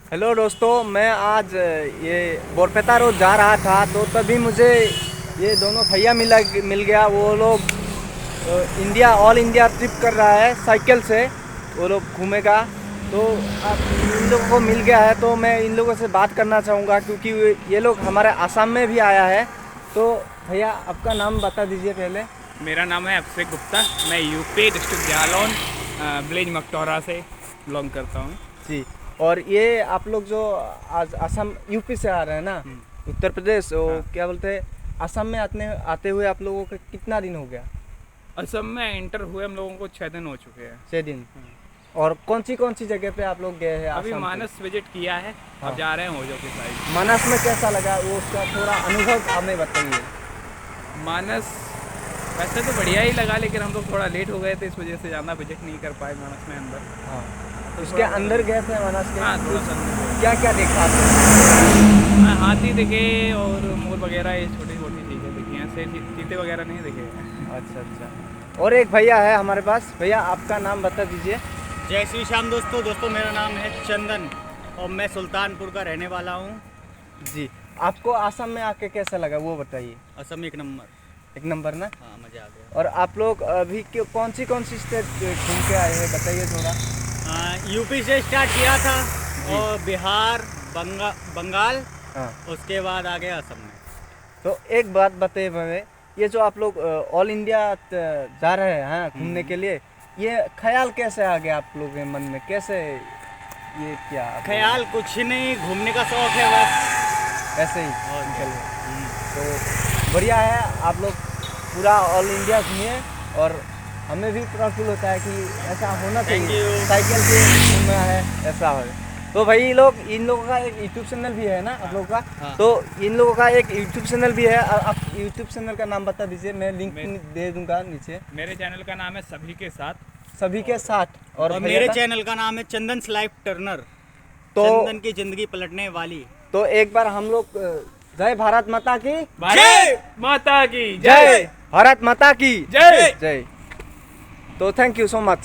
Hello दोस्तों, मैं आज ये बोरपेटा रोड जा रहा था तो तभी मुझे ये दोनों भैया मिल गया। वो लोग ऑल इंडिया ट्रिप कर रहा है साइकिल से, वो लोग घूमेगा। तो अब इन लोगों को मिल गया है तो मैं इन लोगों से बात करना चाहूँगा क्योंकि ये लोग हमारे आसाम में भी आया है। तो भैया आपका नाम बता दीजिए पहले। मेरा नाम है अभिषेक गुप्ता। मैं यूपी डिस्ट्रिक्ट जालौन विलेज मकटौरा से बिलोंग करता हूँ। जी, और ये आप लोग जो आज असम यूपी से आ रहे हैं ना, उत्तर प्रदेश, वो हाँ। क्या बोलते हैं, असम में आते हुए आप लोगों का कितना दिन हो गया? असम में इंटर हुए हम लोगों को 6 दिन हो चुके हैं। 6 दिन। और कौन सी जगह पे आप लोग गए हैं? अभी असम मानस विजिट किया है। हाँ। अब जा रहे हैं होजो की साइड। मानस में कैसा लगा वो, उसका थोड़ा अनुभव हमें बताइए। मानस वैसे तो बढ़िया ही लगा, लेकिन हम लोग थोड़ा लेट हो गए थे, इस वजह से ज़्यादा विजिट नहीं कर पाए मानस में अंदर। हाँ, उसके अंदर गए थे मानस के? हाँ, थोड़ा सा क्या क्या देखा आपने? हाँ, हाथी दिखे और मोर वगैरह, ये छोटी छोटी चीज़ें दिखी हैं। ऐसे चीते वगैरह नहीं दिखे। अच्छा अच्छा। और एक भैया है हमारे पास। भैया आपका नाम बता दीजिए। जय श्री श्याम दोस्तों मेरा नाम है चंदन और मैं सुल्तानपुर का रहने वाला हूँ। जी, आपको असम में आके कैसा लगा वो बताइए। असम एक नंबर। एक नंबर ना? हाँ, मज़ा आ गया। और आप लोग अभी कौन सी स्टेट घूम के आए हैं बताइए थोड़ा। यूपी से स्टार्ट किया था और बिहार, बंगाल, हाँ, उसके बाद आ गया असम में। तो एक बात बताइए हमें, ये जो आप लोग ऑल इंडिया जा रहे हैं घूमने के लिए, ये ख्याल कैसे आ गया आप लोगों के मन में? कैसे ये क्या ख्याल कुछ नहीं, घूमने का शौक है बस। ऐसे ही और निकल गए? तो बढ़िया है, आप लोग पूरा ऑल इंडिया घूमिए और हमें भी प्राउडफुल होता है कि ऐसा होना Thank चाहिए, you। साइकिल से घूमना है ऐसा हो। तो भाई इन लोगों का एक यूट्यूब चैनल भी है ना आप लोगों का? हाँ। तो इन लोगों का एक यूट्यूब चैनल भी है। आप यूट्यूब चैनल का नाम बता दीजिए, मैं लिंक दे दूंगा नीचे। मेरे चैनल का नाम है सभी के साथ। सभी के साथ। और भैया मेरे का? चैनल का नाम है चंदन्स लाइफ टर्नर। तो चंदन की जिंदगी पलटने वाली। तो एक बार हम लोग जय भारत माता की भारत माता की जय, भारत माता की जय। जय। तो थैंक यू सो मच।